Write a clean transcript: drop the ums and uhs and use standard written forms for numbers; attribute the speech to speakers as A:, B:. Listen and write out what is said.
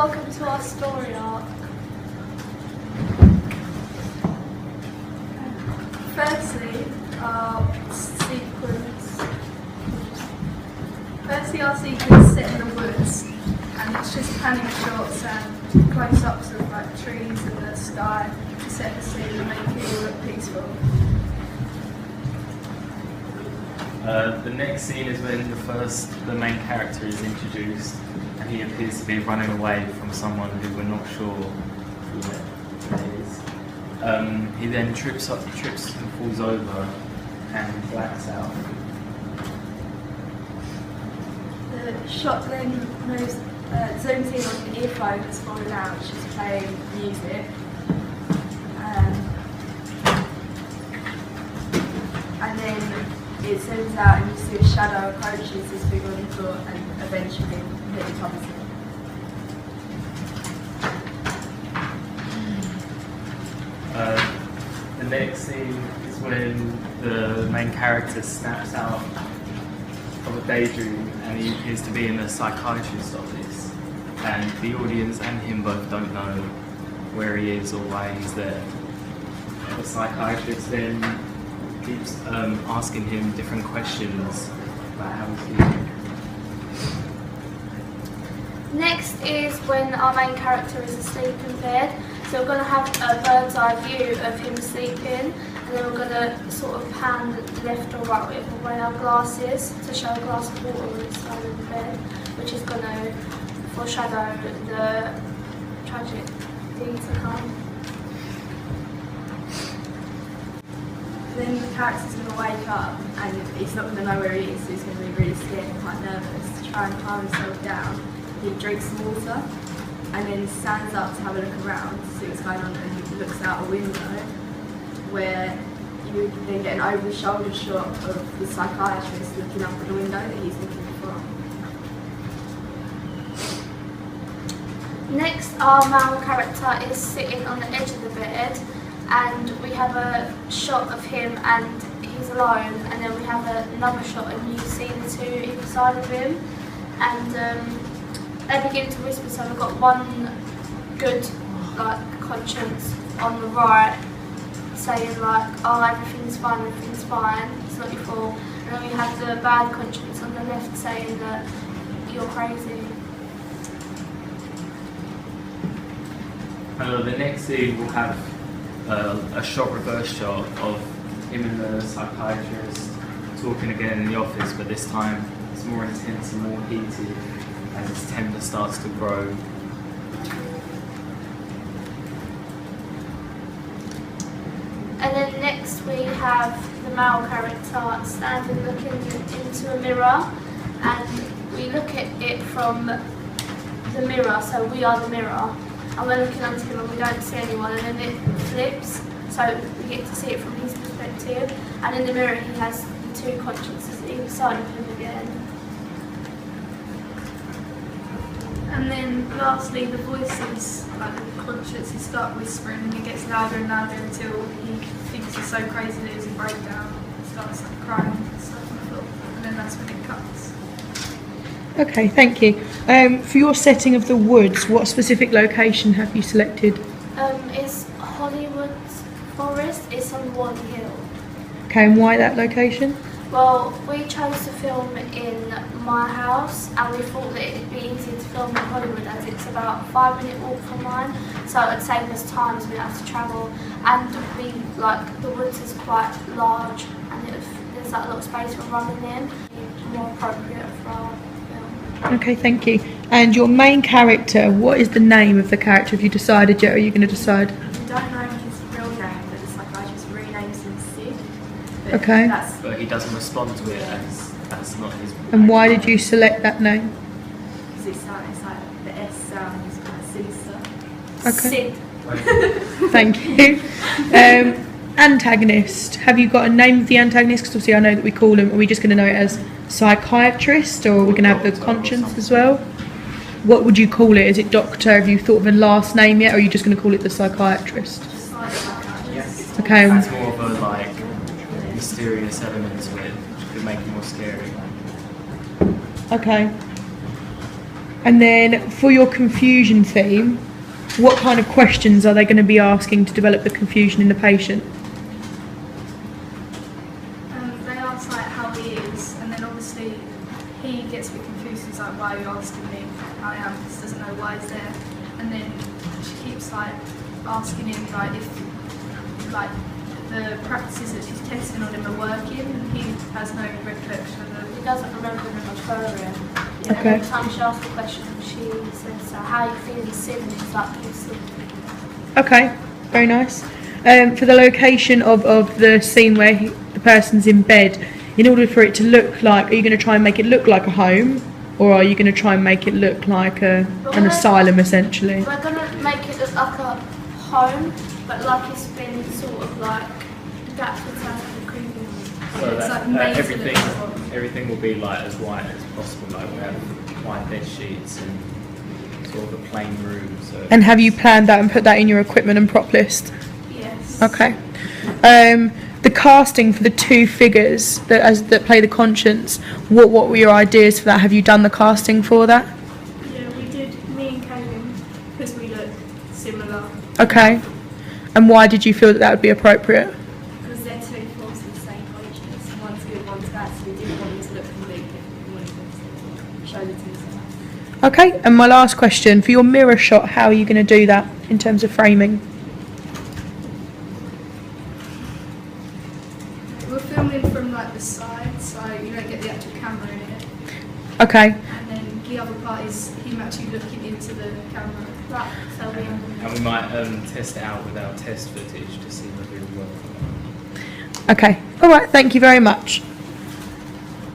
A: Welcome to our story arc. Firstly, our sequence is set in the woods, and it's just panning shots and close-ups of like trees and the sky to set the scene and make it all look peaceful.
B: The next scene is when the main character is introduced, and he appears to be running away from someone who we're not sure who it is. He then trips and falls over and blacks out.
A: The shot then zooms in on the earphone that's fallen out, which is playing music. And then it zooms out and you see a shadow approaches this big on foot and eventually it becomes it.
B: The next scene is when the main character snaps out of a daydream and he appears to be in a psychiatrist's office, and the audience and him both don't know where he is or why he's there. The psychiatrist then keeps asking him different questions about how he's feeling.
A: Next is when our main character is asleep in bed. So we're going to have a bird's eye view of him sleeping, and then we're going to sort of pan left or right with away our glasses to show a glass of water on the side of the bed, which is going to foreshadow the tragic things to come. Then the character's going to wake up and he's not going to know where he is, so he's going to be really scared and quite nervous. To try and calm himself down, he drinks some water and then stands up to have a look around to see what's going on, and he looks out a window where you then get an over-the-shoulder shot of the psychiatrist looking up at the window that he's looking from. Next, our male character is sitting on the edge of the bed, and we have a shot of him and he's alone, and then we have another shot and you see the two either side of him, and they begin to whisper. So we've got one good conscience on the right saying oh, everything's fine, it's not your fault, and then we have the bad conscience on the left saying that you're crazy.
B: The next scene will have a reverse shot of him and the psychiatrist talking again in the office, but this time it's more intense and more heated as his temper starts to grow.
A: And then next we have the male character standing looking into a mirror, and we look at it from the mirror, so we are the mirror, and we're looking onto him and we don't see anyone, and then it flips, so we get to see it from his perspective, and in the mirror he has the two consciences either side of him again. And then lastly the voices, the consciences start whispering, and it gets louder and louder until he thinks he's so crazy that it's a breakdown and starts crying and stuff on the floor, and then that's when it cuts.
C: Okay, thank you. For your setting of the woods, what specific location have you selected?
A: It's Hollywood Forest. It's on Wally Hill.
C: Okay, and why that location?
A: Well, we chose to film in my house, and we thought that it'd be easier to film in Hollywood as it's about a 5-minute walk from mine, so it'd save us time as we have to travel. And the woods is quite large, and there's a lot of space for running in. It's more appropriate for our film.
C: Okay, thank you. And your main character, what is the name of the character? Have you decided yet, or are you going to decide?
A: We don't know his real name, but the psychiatrist renames him Sid.
C: Okay.
B: But he doesn't respond to it as that's not his.
C: And why did you select that name?
A: Because it's like the S sound is kind of sinister.
C: Okay.
A: Sid.
C: Thank you. Antagonist. Have you got a name of the antagonist? Because obviously I know that we call him. Are we just going to know it as psychiatrist, or are we going to have the conscience as well? What would you call it? Is it doctor? Have you thought of a last name yet, or are you just going to call it the psychiatrist?
A: Just like psychiatrist.
C: Okay.
B: That's more of a mysterious element to it, which could make it more scary.
C: Okay. And then for your confusion theme, what kind of questions are they going to be asking to develop the confusion in the patient?
D: They ask like how he is, and then obviously he gets a bit confused. He's like, "Why are you asking me how I am?" He doesn't know why he's there. And then she keeps like asking him like if like the practices that she's testing on him are working, and he has no recollection of them.
A: He doesn't remember them referring. Yeah,
C: Okay.
A: every time she asks a question, she says, so how are you feeling Sim? And he's like, you're Sim.
C: Okay, very nice. For the location of the scene where the person's in bed, in order for it to look like, are you going to try and make it look like a home, or are you going to try and make it look like an asylum essentially?
A: We're going to make it look like a home, but like it's been sort of like adapted to the creepy.
B: So
D: It's
B: that
D: like made to
B: everything,
D: look like one.
B: everything will be like as white as possible. Like we have white bed sheets and sort of a plain room. So
C: And have you planned that and put that in your equipment and prop list?
A: Yes.
C: Okay. The casting for the two figures that play the conscience, what were your ideas for that? Have you done the casting for that?
D: Yeah, we did. Me and Kaylin, because we look similar.
C: Okay. And why did you feel that would be appropriate?
D: Because they're two forms of the same conscience. One's good, one's bad, so we didn't want them to look completely different. We wanted to show the two sides.
C: Okay, and my last question, for your mirror shot, how are you going to do that in terms of framing?
D: We're filming from like the side, so you don't get the actual camera in it.
C: Okay,
D: And then the other part is him actually looking into the camera.
A: Right, so we
B: and we might test it out with our test footage to see whether it will work or not.
C: okay. All right, thank you very much.